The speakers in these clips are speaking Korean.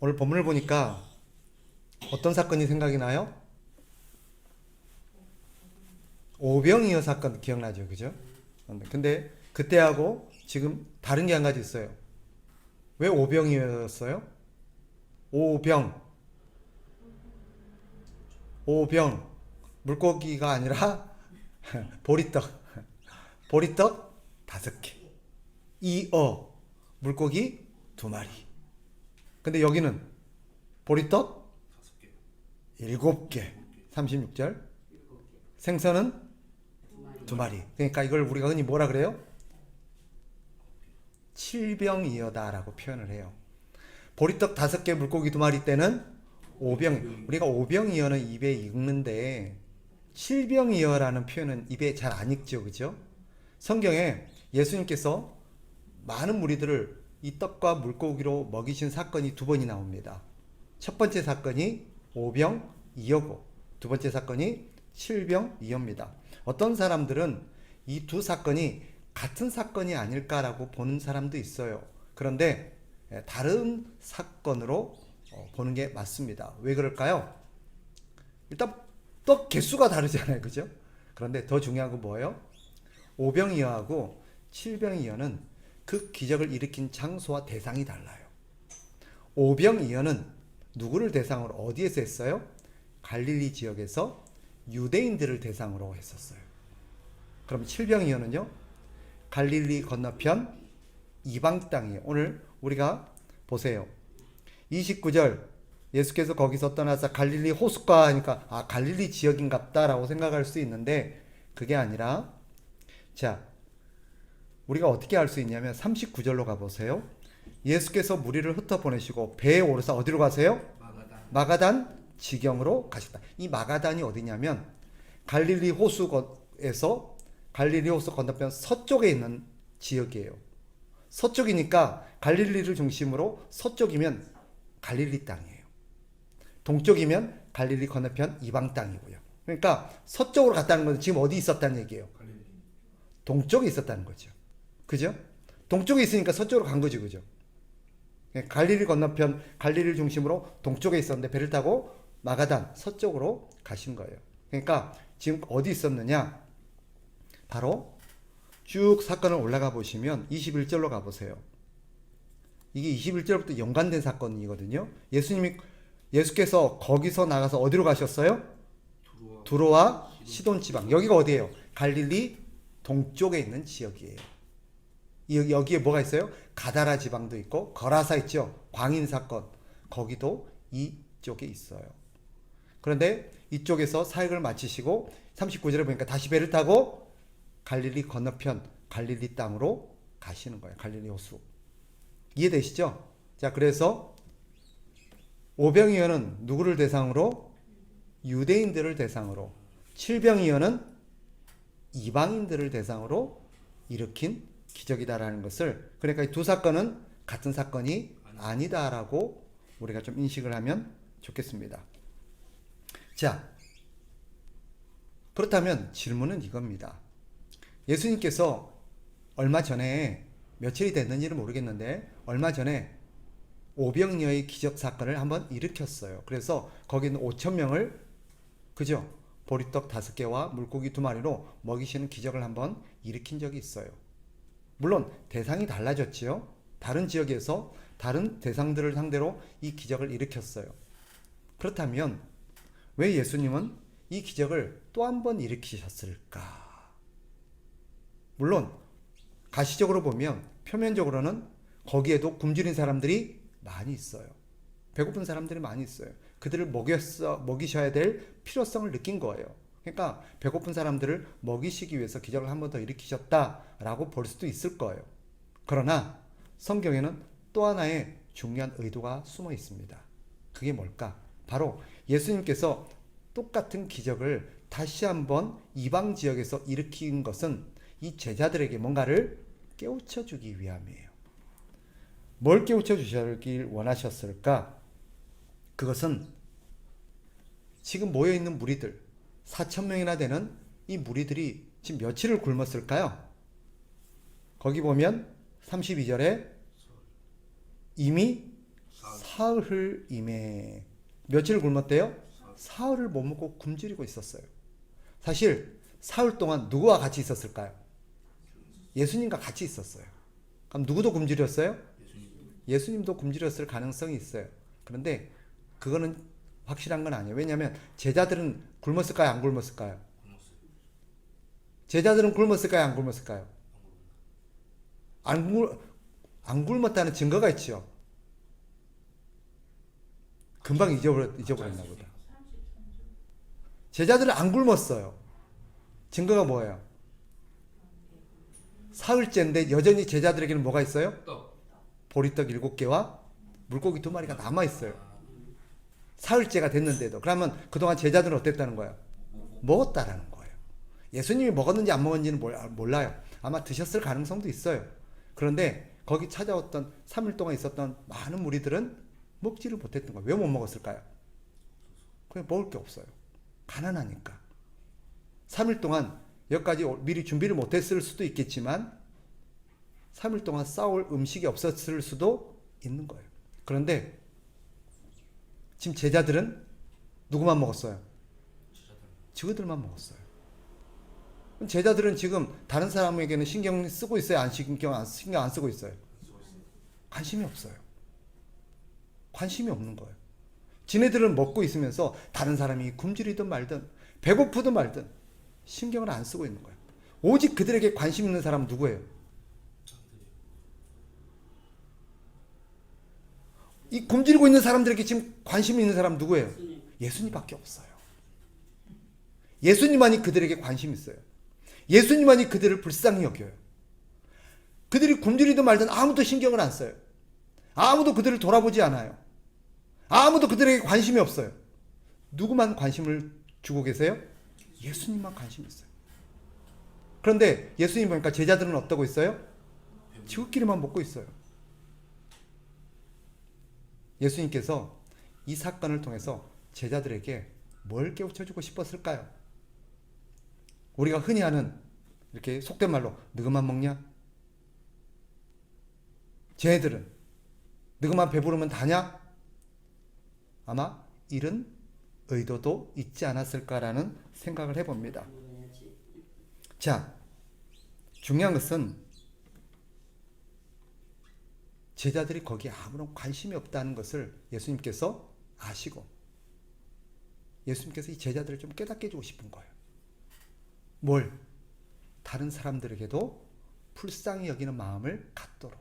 오늘 본문을 보니까 어떤 사건이 생각이 나요? 오병이어 사건 기억나죠? 그죠? 근데 그때하고 지금 다른 게 한 가지 있어요. 왜 오병이어였어요? 오병, 오병. 물고기가 아니라 보리떡. 보리떡 5개. 이어. 물고기 2마리. 근데 여기는 보리떡 7개. 36절. 생선은 2마리. 그러니까 이걸 우리가 흔히 뭐라 그래요? 칠병이어다라고 표현을 해요. 보리떡 5개, 물고기 2마리 때는 오병. 우리가 오병이어는 입에 읽는데 칠병이어라는 표현은 입에 잘 안 읽죠, 그죠? 성경에 예수님께서 많은 무리들을 이 떡과 물고기로 먹이신 사건이 2번이 나옵니다. 첫 번째 사건이 오병이어고 두 번째 사건이 칠병이어입니다. 어떤 사람들은 이 두 사건이 같은 사건이 아닐까라고 보는 사람도 있어요. 그런데 다른 사건으로 보는 게 맞습니다. 왜 그럴까요? 일단 떡 개수가 다르잖아요, 그죠? 그런데 더 중요한 건 뭐예요? 오병이어하고 칠병이어는 그 기적을 일으킨 장소와 대상이 달라요. 오병이어는 누구를 대상으로 어디에서 했어요? 갈릴리 지역에서 유대인들을 대상으로 했었어요. 그럼 칠병이어는요? 갈릴리 건너편 이방 땅이에요. 오늘 우리가 보세요. 29절 예수께서 거기서 떠나서 갈릴리 호숫가 하니까 갈릴리 지역인갑다라고 생각할 수 있는데 그게 아니라 자 우리가 어떻게 알 수 있냐면 39절로 가보세요. 예수께서 무리를 흩어보내시고 배에 오르사 어디로 가세요? 마가단 지경으로 가셨다. 이 마가단이 어디냐면 갈릴리 호수에서 갈릴리 호수 건너편 서쪽에 있는 지역이에요. 서쪽이니까 갈릴리를 중심으로 서쪽이면 갈릴리 땅이에요. 동쪽이면 갈릴리 건너편 이방 땅이고요. 그러니까 서쪽으로 갔다는 건 지금 어디 있었다는 얘기예요? 동쪽에 있었다는 거죠. 그죠? 동쪽에 있으니까 서쪽으로 간 거죠. 그죠? 갈릴리 건너편 갈릴리를 중심으로 동쪽에 있었는데 배를 타고 마가단 서쪽으로 가신 거예요. 그러니까 지금 어디 있었느냐? 바로 쭉 사건을 올라가 보시면 21절로 가보세요. 이게 21절부터 연관된 사건이거든요. 예수께서 거기서 나가서 어디로 가셨어요? 두로와 시돈 지방. 여기가 어디예요? 갈릴리 동쪽에 있는 지역이에요. 여기에 뭐가 있어요? 가다라 지방도 있고 거라사 있죠. 광인 사건. 거기도 이쪽에 있어요. 그런데 이쪽에서 사역을 마치시고 39절에 보니까 다시 배를 타고 갈릴리 건너편 갈릴리 땅으로 가시는 거예요. 갈릴리 호수. 이해되시죠? 자, 그래서 오병이어는 누구를 대상으로? 유대인들을 대상으로. 칠병이어는 이방인들을 대상으로 일으킨 기적이다라는 것을, 그러니까 이 두 사건은 같은 사건이 아니다라고 우리가 좀 인식을 하면 좋겠습니다. 자, 그렇다면 질문은 이겁니다. 예수님께서 얼마 전에, 며칠이 됐는지는 모르겠는데 얼마 전에 오병이어의 기적 사건을 한번 일으켰어요. 그래서 거기는 5,000명을 그죠? 보리떡 5개와 물고기 2마리로 먹이시는 기적을 한번 일으킨 적이 있어요. 물론 대상이 달라졌지요. 다른 지역에서 다른 대상들을 상대로 이 기적을 일으켰어요. 그렇다면 왜 예수님은 이 기적을 또 한 번 일으키셨을까? 물론 가시적으로 보면 표면적으로는 거기에도 굶주린 사람들이 많이 있어요. 배고픈 사람들이 많이 있어요. 그들을 먹이셔야 될 필요성을 느낀 거예요. 그러니까 배고픈 사람들을 먹이시기 위해서 기적을 한 번 더 일으키셨다라고 볼 수도 있을 거예요. 그러나 성경에는 또 하나의 중요한 의도가 숨어 있습니다. 그게 뭘까? 바로 예수님께서 똑같은 기적을 다시 한번 이방 지역에서 일으킨 것은 이 제자들에게 뭔가를 깨우쳐 주기 위함이에요. 뭘 깨우쳐 주시길 원하셨을까? 그것은 지금 모여있는 무리들 4,000명이나 되는 이 무리들이 지금 며칠을 굶었을까요? 거기 보면 32절에 이미 사흘임에 며칠 굶었대요? 사흘을 못 먹고 굶주리고 있었어요. 사실 사흘 동안 누구와 같이 있었을까요? 예수님과 같이 있었어요. 그럼 누구도 굶주렸어요? 예수님도 굶주렸을 가능성이 있어요. 그런데 그거는 확실한 건 아니에요. 왜냐하면 제자들은 굶었을까요? 안 굶었을까요? 제자들은 굶었을까요? 안 굶었을까요? 안 굶었다는 증거가 있죠. 금방 잊어버렸나 보다. 제자들은 안 굶었어요. 증거가 뭐예요? 사흘째인데 여전히 제자들에게는 뭐가 있어요? 보리떡 7개와 물고기 2마리가 남아있어요. 사흘째가 됐는데도. 그러면 그동안 제자들은 어땠다는 거예요? 먹었다라는 거예요. 예수님이 먹었는지 안 먹었는지는 몰라요. 아마 드셨을 가능성도 있어요. 그런데 거기 찾아왔던 3일 동안 있었던 많은 무리들은 먹지를 못했던 거예요. 왜 못 먹었을까요? 그냥 먹을 게 없어요. 가난하니까. 3일 동안 여기까지 미리 준비를 못했을 수도 있겠지만 3일 동안 싸울 음식이 없었을 수도 있는 거예요. 그런데 지금 제자들은 누구만 먹었어요? 저들만 먹었어요. 제자들은 지금 다른 사람에게는 신경 쓰고 있어요? 신경 안 쓰고 있어요? 관심이 없어요. 관심이 없는 거예요. 지네들은 먹고 있으면서 다른 사람이 굶주리든 말든 배고프든 말든 신경을 안 쓰고 있는 거예요. 오직 그들에게 관심 있는 사람은 누구예요? 이 굶주리고 있는 사람들에게 지금 관심 있는 사람은 누구예요? 예수님밖에 없어요. 예수님만이 그들에게 관심 있어요. 예수님만이 그들을 불쌍히 여겨요. 그들이 굶주리든 말든 아무도 신경을 안 써요. 아무도 그들을 돌아보지 않아요. 아무도 그들에게 관심이 없어요. 누구만 관심을 주고 계세요? 예수님만 관심이 있어요. 그런데 예수님 보니까 제자들은 어떠고 있어요? 지구끼리만 먹고 있어요. 예수님께서 이 사건을 통해서 제자들에게 뭘 깨우쳐주고 싶었을까요? 우리가 흔히 하는 이렇게 속된 말로 너희만 먹냐? 쟤네들은 너희만 배부르면 다냐? 아마 이런 의도도 있지 않았을까라는 생각을 해봅니다. 자, 중요한 것은 제자들이 거기에 아무런 관심이 없다는 것을 예수님께서 아시고 예수님께서 이 제자들을 좀 깨닫게 해주고 싶은 거예요. 뭘? 다른 사람들에게도 불쌍히 여기는 마음을 갖도록.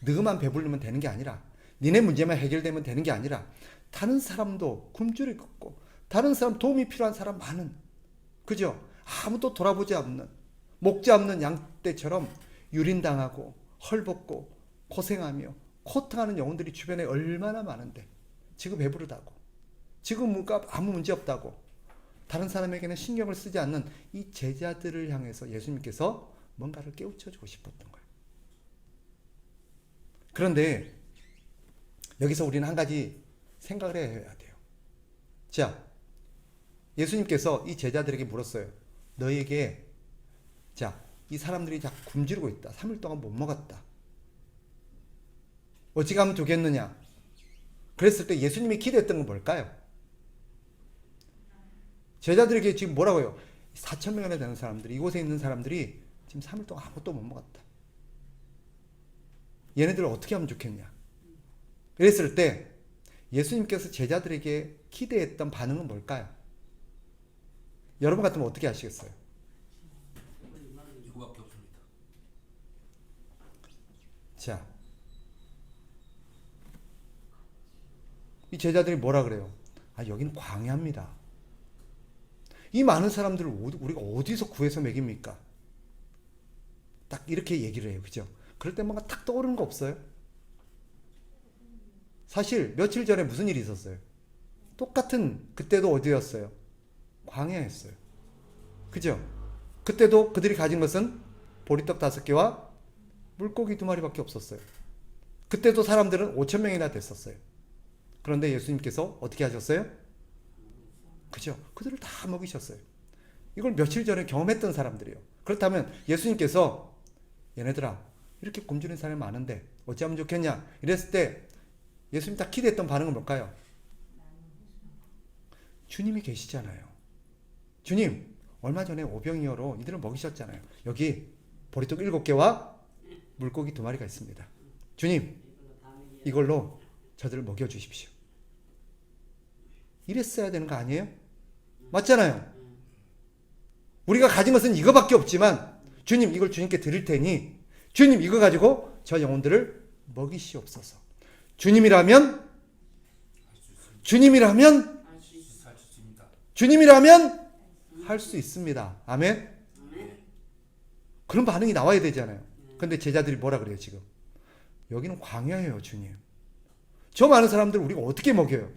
너만 배부르면 되는 게 아니라 니네 문제만 해결되면 되는 게 아니라 다른 사람도 굶주리고 다른 사람 도움이 필요한 사람 많은, 그죠? 아무도 돌아보지 않는 목지 없는 양떼처럼 유린당하고 헐벗고 고생하며 고통하는 영혼들이 주변에 얼마나 많은데 지금 배부르다고 지금 뭔가 아무 문제 없다고 다른 사람에게는 신경을 쓰지 않는 이 제자들을 향해서 예수님께서 뭔가를 깨우쳐주고 싶었던 거예요. 그런데 여기서 우리는 한 가지 생각을 해야 돼요. 자, 예수님께서 이 제자들에게 물었어요. 너에게 자, 이 사람들이 다 굶주리고 있다. 3일 동안 못 먹었다. 어찌 가면 좋겠느냐? 그랬을 때 예수님이 기대했던 건 뭘까요? 제자들에게 지금 뭐라고요? 4,000명이나 되는 사람들이, 이곳에 있는 사람들이 지금 3일 동안 아무것도 못 먹었다. 얘네들을 어떻게 하면 좋겠냐? 이랬을 때 예수님께서 제자들에게 기대했던 반응은 뭘까요? 여러분 같으면 어떻게 하시겠어요? 이거밖에 없습니다. 자, 이 제자들이 뭐라 그래요? 아, 여기는 광야입니다. 이 많은 사람들을 우리가 어디서 구해서 먹입니까? 딱 이렇게 얘기를 해요. 그죠? 그럴 때 뭔가 탁 떠오르는 거 없어요? 사실 며칠 전에 무슨 일이 있었어요? 똑같은, 그때도 어디였어요? 광야였어요. 그죠? 그때도 그들이 가진 것은 보리떡 5개와 물고기 2마리밖에 없었어요. 그때도 사람들은 5,000명이나 됐었어요. 그런데 예수님께서 어떻게 하셨어요? 그죠? 그들을 다 먹이셨어요. 이걸 며칠 전에 경험했던 사람들이에요. 그렇다면 예수님께서 얘네들아, 이렇게 굶주린 사람이 많은데 어찌하면 좋겠냐? 이랬을 때 예수님 딱 기대했던 반응은 뭘까요? 주님이 계시잖아요. 주님, 얼마 전에 오병이어로 이들을 먹이셨잖아요. 여기 보리떡 7개와 물고기 2마리가 있습니다. 주님, 이걸로 저들을 먹여주십시오. 이랬어야 되는 거 아니에요? 맞잖아요. 우리가 가진 것은 이거밖에 없지만 주님, 이걸 주님께 드릴 테니 주님, 이거 가지고 저 영혼들을 먹이시옵소서. 주님이라면 할 수 있습니다. 아멘. 그런 반응이 나와야 되잖아요. 근데 제자들이 뭐라 그래요, 지금? 여기는 광야예요, 주님. 저 많은 사람들 우리가 어떻게 먹여요?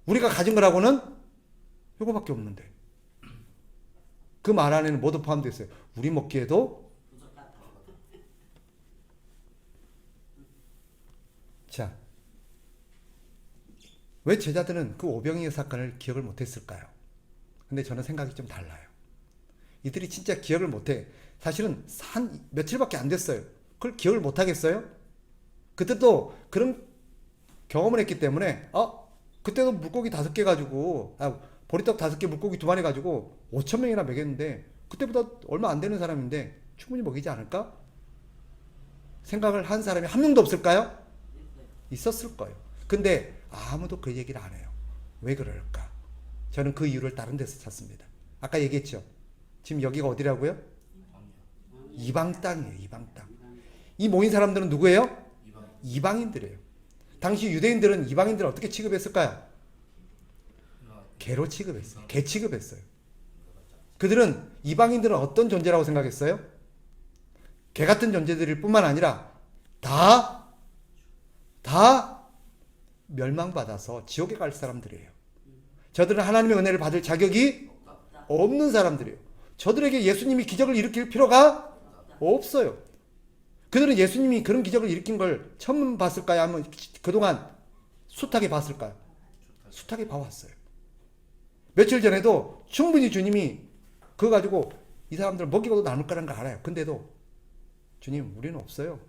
우리가 가진 거라고는 이거밖에 없는데. 그 말 안에는 모두 포함되어 있어요. 우리 먹기에도. 자, 왜 제자들은 그 오병이어 사건을 기억을 못했을까요? 근데 저는 생각이 좀 달라요. 이들이 진짜 기억을 못해. 사실은 한 며칠밖에 안 됐어요. 그걸 기억을 못하겠어요? 그때도 그런 경험을 했기 때문에 그때도 물고기 5개 가지고 보리떡 5개 물고기 2마리 가지고 5,000명이나 먹였는데 그때보다 얼마 안 되는 사람인데 충분히 먹이지 않을까? 생각을 한 사람이 한 명도 없을까요? 있었을 거예요. 근데 아무도 그 얘기를 안 해요. 왜 그럴까? 저는 그 이유를 다른 데서 찾습니다. 아까 얘기했죠. 지금 여기가 어디라고요? 이방 땅이에요. 이방 땅. 이 모인 사람들은 누구예요? 이방인들이에요. 당시 유대인들은 이방인들을 어떻게 취급했을까요? 개로 취급했어요. 개 취급했어요. 그들은 이방인들은 어떤 존재라고 생각했어요? 개 같은 존재들일 뿐만 아니라 다 멸망받아서 지옥에 갈 사람들이에요. 저들은 하나님의 은혜를 받을 자격이 없는 사람들이에요. 저들에게 예수님이 기적을 일으킬 필요가 없어요. 그들은 예수님이 그런 기적을 일으킨 걸 처음 봤을까요? 아니면 그동안 숱하게 봤을까요? 숱하게 봐왔어요. 며칠 전에도 충분히 주님이 그거 가지고 이 사람들을 먹이고도 남을 거라는 걸 알아요. 근데도 주님, 우리는 없어요.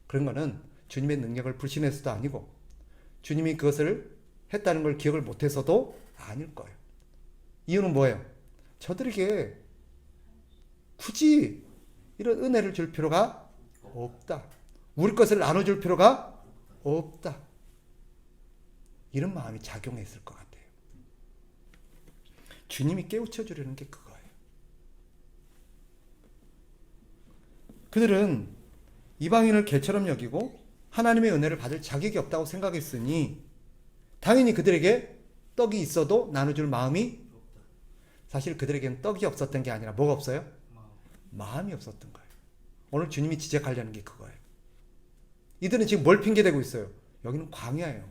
그런 거는 주님의 능력을 불신해서도 아니고 주님이 그것을 했다는 걸 기억을 못해서도 아닐 거예요. 이유는 뭐예요? 저들에게 굳이 이런 은혜를 줄 필요가 없다. 우리 것을 나눠줄 필요가 없다. 이런 마음이 작용했을 것 같아요. 주님이 깨우쳐 주려는 게 그거예요. 그들은 이방인을 개처럼 여기고 하나님의 은혜를 받을 자격이 없다고 생각했으니 당연히 그들에게 떡이 있어도 나눠줄 마음이, 사실 그들에게는 떡이 없었던 게 아니라 뭐가 없어요? 마음이 없었던 거예요. 오늘 주님이 지적하려는 게 그거예요. 이들은 지금 뭘 핑계대고 있어요? 여기는 광야예요.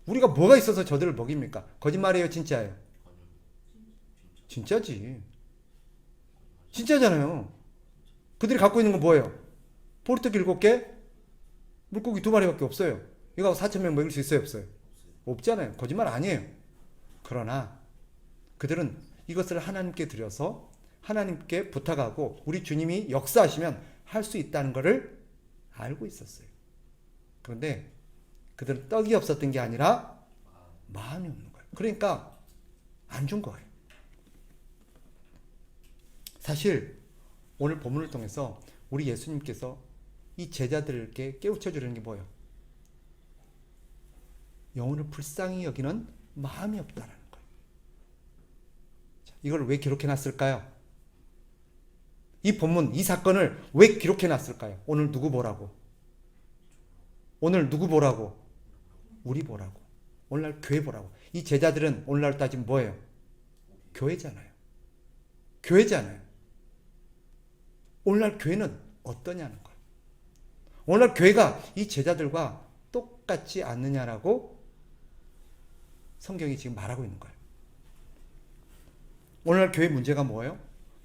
우리가 뭐가 있어서 저들을 먹입니까? 거짓말이에요, 진짜예요? 진짜지. 진짜잖아요. 그들이 갖고 있는 건 뭐예요? 보리떡 7개, 물고기 2마리밖에 없어요. 이거 4,000명 먹일 수 있어요, 없어요? 없잖아요. 거짓말 아니에요. 그러나 그들은 이것을 하나님께 드려서 하나님께 부탁하고 우리 주님이 역사하시면 할 수 있다는 것을 알고 있었어요. 그런데 그들은 떡이 없었던 게 아니라 마음이 없는 거예요. 그러니까 안 준 거예요. 사실 오늘 본문을 통해서 우리 예수님께서 이 제자들에게 깨우쳐 주려는 게 뭐예요? 영혼을 불쌍히 여기는 마음이 없다라는 거예요. 자, 이걸 왜 기록해 놨을까요? 이 본문, 이 사건을 왜 기록해 놨을까요? 오늘 누구 보라고? 오늘 누구 보라고? 우리 보라고. 오늘날 교회 보라고. 이 제자들은 오늘날 따지면 뭐예요? 교회잖아요. 교회잖아요. 오늘날 교회는 어떠냐는 거예요. 오늘날 교회가 이 제자들과 똑같지 않느냐라고 성경이 지금 말하고 있는 거예요. 오늘날 교회 문제가 뭐예요?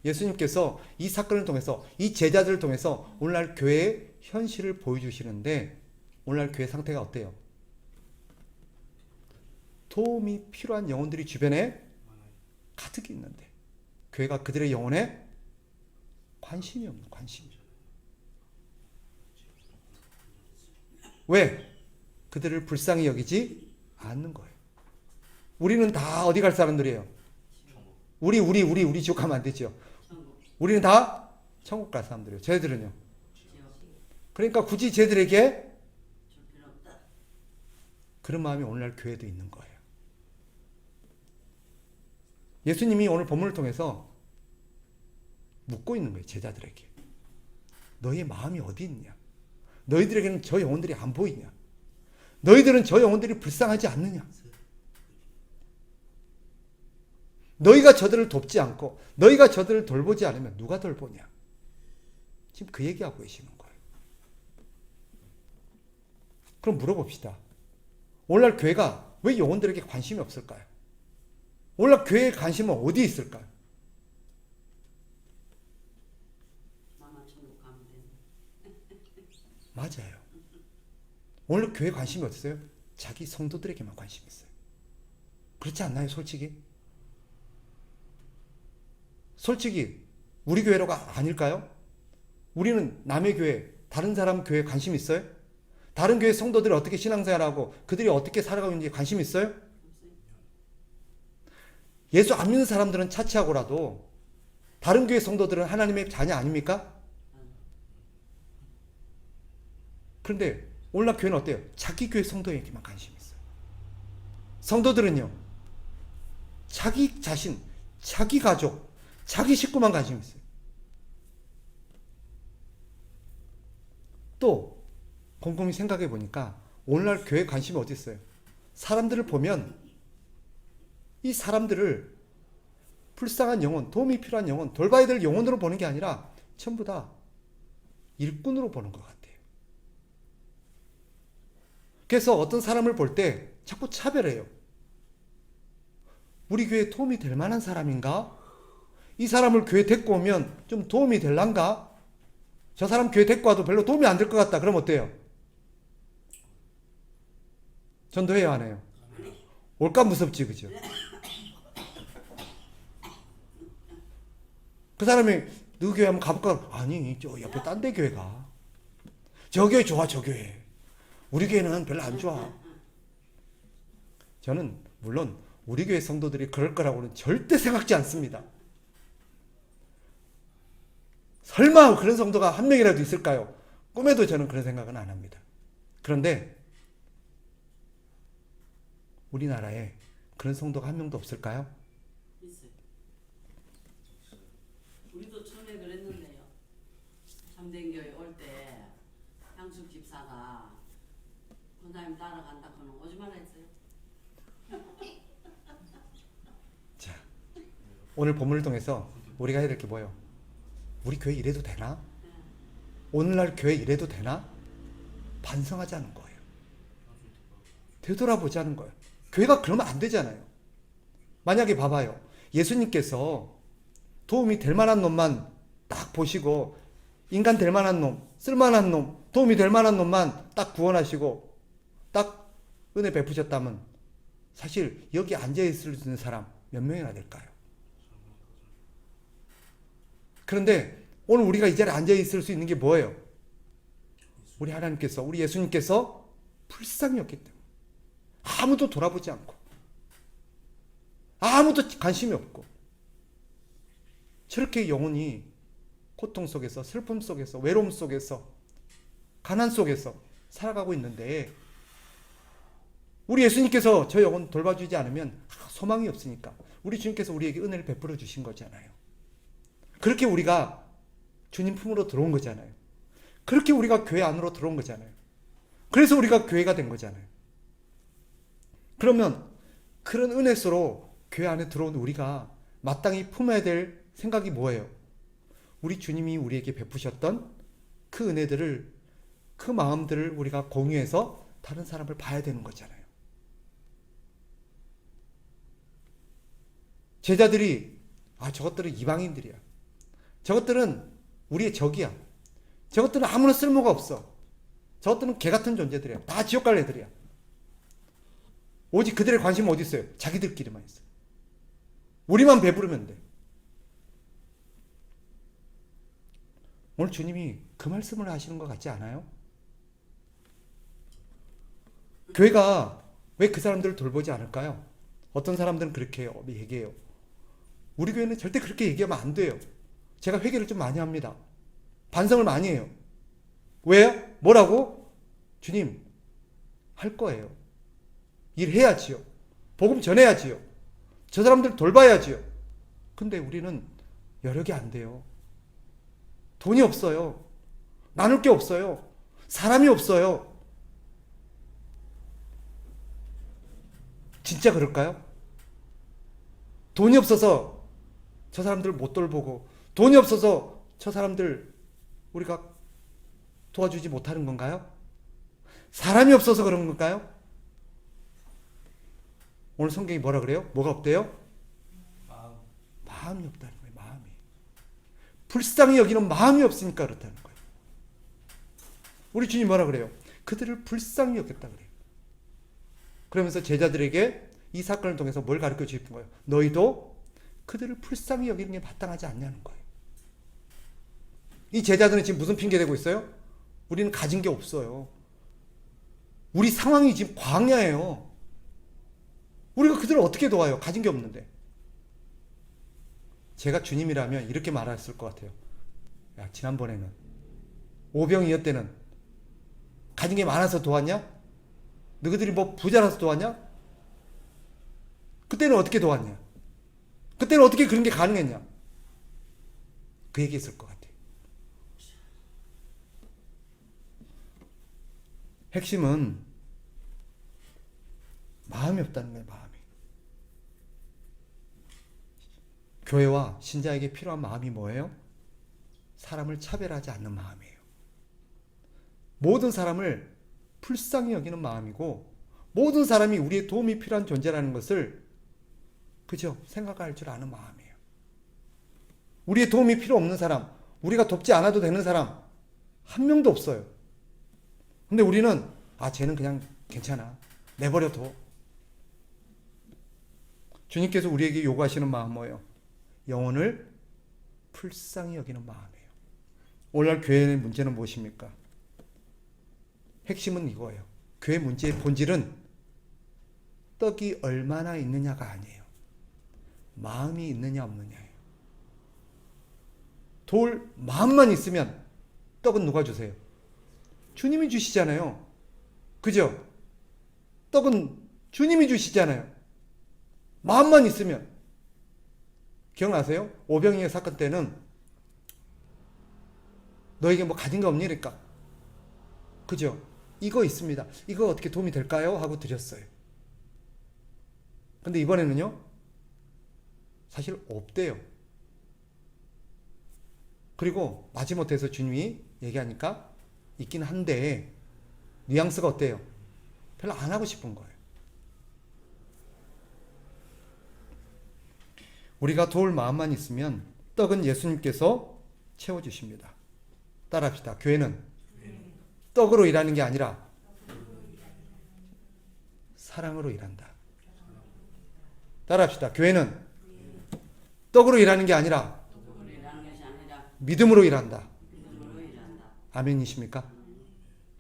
예수님께서 이 사건을 통해서 이 제자들을 통해서 오늘날 교회의 현실을 보여주시는데 오늘날 교회 상태가 어때요? 도움이 필요한 영혼들이 주변에 가득 있는데 교회가 그들의 영혼에 관심이 없는, 관심이. 왜? 그들을 불쌍히 여기지 않는 거예요. 우리는 다 어디 갈 사람들이에요? 우리 지옥 가면 안 되죠. 우리는 다 천국 갈 사람들이에요. 쟤들은요. 그러니까 굳이 쟤들에게 그런 마음이 오늘날 교회도 있는 거예요. 예수님이 오늘 본문을 통해서 묻고 있는 거예요. 제자들에게. 너희의 마음이 어디 있냐? 너희들에게는 저 영혼들이 안 보이냐? 너희들은 저 영혼들이 불쌍하지 않느냐? 너희가 저들을 돕지 않고 너희가 저들을 돌보지 않으면 누가 돌보냐? 지금 그 얘기하고 계시는 거예요. 그럼 물어봅시다. 오늘날 교회가 왜 영혼들에게 관심이 없을까요? 오늘날 교회의 관심은 어디에 있을까요? 맞아요. 오늘 교회 관심이 어땠어요? 자기 성도들에게만 관심이 있어요. 그렇지 않나요? 솔직히 우리 교회로가 아닐까요? 우리는 남의 교회, 다른 사람 교회에 관심 있어요? 다른 교회 성도들이 어떻게 신앙생활하고 그들이 어떻게 살아가고 있는지 관심 있어요? 예수 안 믿는 사람들은 차치하고라도 다른 교회 성도들은 하나님의 자녀 아닙니까? 그런데 오늘날 교회는 어때요? 자기 교회 성도에게만 관심이 있어요. 성도들은요, 자기 자신, 자기 가족, 자기 식구만 관심이 있어요. 또 곰곰이 생각해 보니까 오늘날 교회 관심이 어디 있어요? 사람들을 보면 이 사람들을 불쌍한 영혼, 도움이 필요한 영혼, 돌봐야 될 영혼으로 보는 게 아니라 전부 다 일꾼으로 보는 것 같아요. 그래서 어떤 사람을 볼 때 자꾸 차별해요. 우리 교회에 도움이 될 만한 사람인가? 이 사람을 교회 데리고 오면 좀 도움이 될란가? 저 사람 교회 데리고 와도 별로 도움이 안 될 것 같다. 그럼 어때요? 전도해요, 안 해요? 올까 무섭지, 그죠? 그 사람이 누구 교회 한번 가볼까? 아니, 저 옆에 딴 데 교회 가. 저 교회 좋아, 저 교회. 우리 교회는 별로 안 좋아. 저는 물론 우리 교회 성도들이 그럴 거라고는 절대 생각지 않습니다. 설마 그런 성도가 한 명이라도 있을까요? 꿈에도 저는 그런 생각은 안 합니다. 그런데 우리나라에 그런 성도가 한 명도 없을까요? 있어요. 우리도 처음에 그랬는데요. 참된교회 올 때 향수 집사가 권사님 따라간다 그러면 오지 말라 했어요. 자, 오늘 본문을 통해서 우리가 해야 될 게 뭐예요? 우리 교회 이래도 되나? 오늘날 교회 이래도 되나? 반성하자는 거예요. 되돌아보자는 거예요. 교회가 그러면 안 되잖아요. 만약에 봐봐요. 예수님께서 도움이 될 만한 놈만 딱 보시고 인간 될 만한 놈, 쓸만한 놈, 도움이 될 만한 놈만 딱 구원하시고 딱 은혜 베푸셨다면 사실 여기 앉아있을 수 있는 사람 몇 명이나 될까요? 그런데 오늘 우리가 이 자리에 앉아있을 수 있는 게 뭐예요? 우리 하나님께서, 우리 예수님께서 불쌍히 여겼기 때문에 아무도 돌아보지 않고 아무도 관심이 없고 저렇게 영혼이 고통 속에서, 슬픔 속에서, 외로움 속에서, 가난 속에서 살아가고 있는데 우리 예수님께서 저 영혼 돌봐주지 않으면 소망이 없으니까 우리 주님께서 우리에게 은혜를 베풀어 주신 거잖아요. 그렇게 우리가 주님 품으로 들어온 거잖아요. 그렇게 우리가 교회 안으로 들어온 거잖아요. 그래서 우리가 교회가 된 거잖아요. 그러면 그런 은혜수로 교회 안에 들어온 우리가 마땅히 품어야 될 생각이 뭐예요? 우리 주님이 우리에게 베푸셨던 그 은혜들을, 그 마음들을 우리가 공유해서 다른 사람을 봐야 되는 거잖아요. 제자들이 저것들은 이방인들이야. 저것들은 우리의 적이야. 저것들은 아무런 쓸모가 없어. 저것들은 개 같은 존재들이야. 다 지옥 갈 애들이야. 오직 그들의 관심은 어디 있어요? 자기들끼리만 있어요. 우리만 배부르면 돼. 오늘 주님이 그 말씀을 하시는 것 같지 않아요? 교회가 왜 그 사람들을 돌보지 않을까요? 어떤 사람들은 그렇게 얘기해요. 우리 교회는 절대 그렇게 얘기하면 안 돼요. 제가 회개를 좀 많이 합니다. 반성을 많이 해요. 왜요? 뭐라고? 주님, 할 거예요. 일해야지요. 복음 전해야지요. 저 사람들 돌봐야지요. 근데 우리는 여력이 안 돼요. 돈이 없어요. 나눌 게 없어요. 사람이 없어요. 진짜 그럴까요? 돈이 없어서 저 사람들 못 돌보고, 돈이 없어서 저 사람들 우리가 도와주지 못하는 건가요? 사람이 없어서 그런 건가요? 오늘 성경이 뭐라 그래요? 뭐가 없대요? 마음이 없다는 거예요. 마음이. 불쌍히 여기는 마음이 없으니까 그렇다는 거예요. 우리 주님 뭐라 그래요? 그들을 불쌍히 여겼다 그래요. 그러면서 제자들에게 이 사건을 통해서 뭘 가르쳐 주고 싶은 거예요? 너희도 그들을 불쌍히 여기는 게 마땅하지 않냐는 거예요. 이 제자들은 지금 무슨 핑계 대고 있어요? 우리는 가진 게 없어요. 우리 상황이 지금 광야예요. 우리가 그들을 어떻게 도와요? 가진 게 없는데. 제가 주님이라면 이렇게 말했을 것 같아요. 야, 지난번에는 오병이어 때는 가진 게 많아서 도왔냐? 너희들이 뭐 부자라서 도왔냐? 그때는 어떻게 도왔냐? 그때는 어떻게 그런 게 가능했냐? 그 얘기했을 것 같아요. 핵심은 마음이 없다는 거예요. 마음이. 교회와 신자에게 필요한 마음이 뭐예요? 사람을 차별하지 않는 마음이에요. 모든 사람을 불쌍히 여기는 마음이고, 모든 사람이 우리의 도움이 필요한 존재라는 것을 그죠? 생각할 줄 아는 마음이에요. 우리의 도움이 필요 없는 사람, 우리가 돕지 않아도 되는 사람 한 명도 없어요. 근데 우리는 쟤는 그냥 괜찮아. 내버려둬. 주님께서 우리에게 요구하시는 마음 뭐예요? 영혼을 불쌍히 여기는 마음이에요. 오늘날 교회의 문제는 무엇입니까? 핵심은 이거예요. 교회 문제의 본질은 떡이 얼마나 있느냐가 아니에요. 마음이 있느냐 없느냐예요. 도울 마음만 있으면 떡은 누가 주세요? 주님이 주시잖아요. 그죠? 떡은 주님이 주시잖아요. 마음만 있으면. 기억나세요? 오병이어 사건 때는 너에게 뭐 가진 거 없니까? 그죠? 이거 있습니다. 이거 어떻게 도움이 될까요? 하고 드렸어요. 근데 이번에는요, 사실 없대요. 그리고 마지못해서 주님이 얘기하니까 있긴 한데 뉘앙스가 어때요? 별로 안 하고 싶은 거예요. 우리가 도울 마음만 있으면 떡은 예수님께서 채워주십니다. 따라합시다. 교회는 떡으로 일하는 게 아니라 사랑으로 일한다. 따라합시다. 교회는 떡으로 일하는 게 아니라 믿음으로 일한다. 아멘이십니까?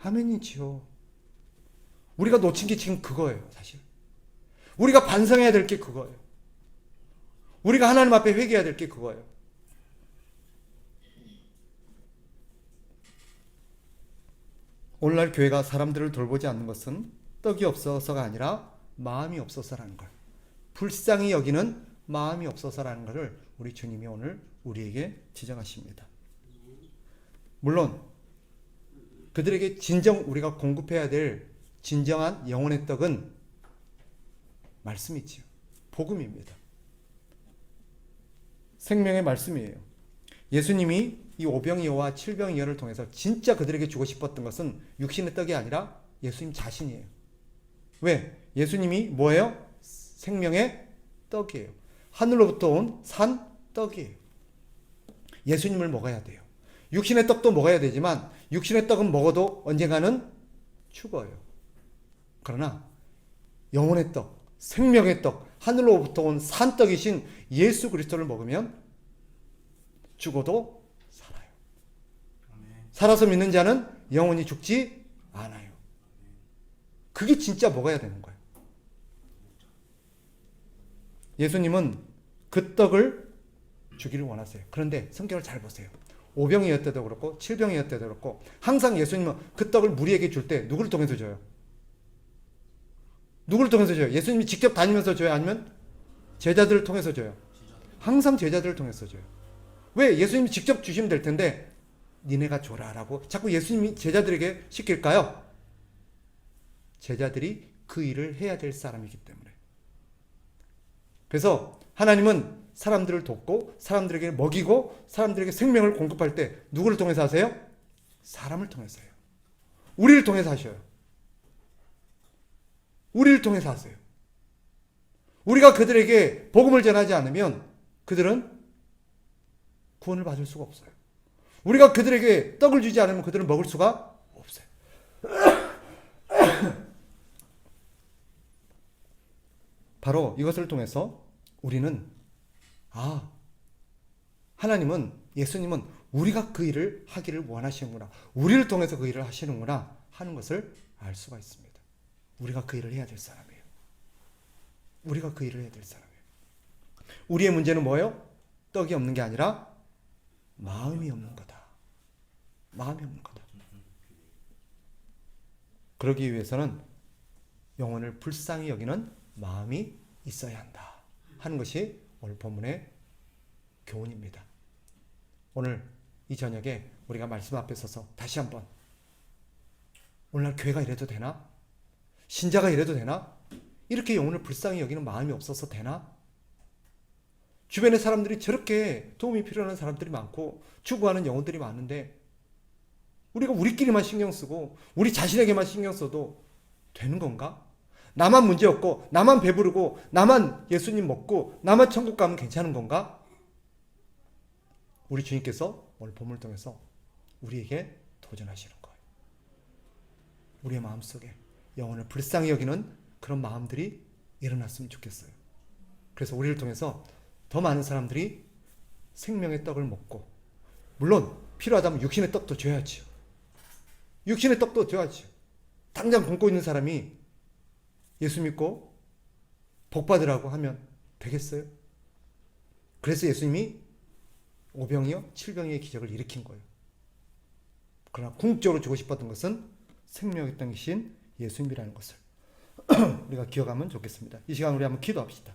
아멘이지요. 우리가 놓친 게 지금 그거예요. 사실 우리가 반성해야 될 게 그거예요. 우리가 하나님 앞에 회개해야 될 게 그거예요. 오늘날 교회가 사람들을 돌보지 않는 것은 떡이 없어서가 아니라 마음이 없어서라는 걸, 불쌍히 여기는 마음이 없어서라는 것을 우리 주님이 오늘 우리에게 지적하십니다. 물론 그들에게 진정 우리가 공급해야 될 진정한 영혼의 떡은 말씀이지요. 복음입니다. 생명의 말씀이에요. 예수님이 이 오병이어와 칠병이어를 통해서 진짜 그들에게 주고 싶었던 것은 육신의 떡이 아니라 예수님 자신이에요. 왜? 예수님이 뭐예요? 생명의 떡이에요. 하늘로부터 온 산 떡이에요. 예수님을 먹어야 돼요. 육신의 떡도 먹어야 되지만 육신의 떡은 먹어도 언젠가는 죽어요. 그러나 영혼의 떡, 생명의 떡, 하늘로부터 온 산떡이신 예수 그리스도를 먹으면 죽어도 살아요. 살아서 믿는 자는 영원히 죽지 않아요. 그게 진짜 먹어야 되는 거예요. 예수님은 그 떡을 주기를 원하세요. 그런데 성경을 잘 보세요. 5병이었대도 그렇고 7병이었대도 그렇고 항상 예수님은 그 떡을 무리에게 줄 때 누구를 통해서 줘요? 누구를 통해서 줘요? 예수님이 직접 다니면서 줘요? 아니면 제자들을 통해서 줘요? 항상 제자들을 통해서 줘요. 왜? 예수님이 직접 주시면 될 텐데 니네가 줘라라고 자꾸 예수님이 제자들에게 시킬까요? 제자들이 그 일을 해야 될 사람이기 때문에. 그래서 하나님은 사람들을 돕고 사람들에게 먹이고 사람들에게 생명을 공급할 때 누구를 통해서 하세요? 사람을 통해서 해요. 우리를 통해서 하셔요. 우리를 통해서 하세요. 우리가 그들에게 복음을 전하지 않으면 그들은 구원을 받을 수가 없어요. 우리가 그들에게 떡을 주지 않으면 그들은 먹을 수가 없어요. 바로 이것을 통해서 우리는 하나님은, 예수님은 우리가 그 일을 하기를 원하시는구나, 우리를 통해서 그 일을 하시는구나 하는 것을 알 수가 있습니다. 우리가 그 일을 해야 될 사람이에요. 우리가 그 일을 해야 될 사람이에요. 우리의 문제는 뭐예요? 떡이 없는 게 아니라 마음이 없는 거다. 마음이 없는 거다. 그러기 위해서는 영혼을 불쌍히 여기는 마음이 있어야 한다 하는 것이 오늘 본문의 교훈입니다. 오늘 이 저녁에 우리가 말씀 앞에 서서 다시 한번 오늘날 교회가 이래도 되나? 신자가 이래도 되나? 이렇게 영혼을 불쌍히 여기는 마음이 없어서 되나? 주변의 사람들이 저렇게 도움이 필요한 사람들이 많고 추구하는 영혼들이 많은데 우리가 우리끼리만 신경 쓰고 우리 자신에게만 신경 써도 되는 건가? 나만 문제 없고 나만 배부르고 나만 예수님 먹고 나만 천국 가면 괜찮은 건가? 우리 주님께서 오늘 본문을 통해서 우리에게 도전하시는 거예요. 우리의 마음속에 영혼을 불쌍히 여기는 그런 마음들이 일어났으면 좋겠어요. 그래서 우리를 통해서 더 많은 사람들이 생명의 떡을 먹고, 물론 필요하다면 육신의 떡도 줘야죠. 육신의 떡도 줘야죠. 당장 굶고 있는 사람이 예수 믿고 복 받으라고 하면 되겠어요? 그래서 예수님이 5병이요 7병의 기적을 일으킨 거예요. 그러나 궁극적으로 주고 싶었던 것은 생명의 떡이신 예수님이라는 것을 우리가 기억하면 좋겠습니다. 이 시간 우리 한번 기도합시다.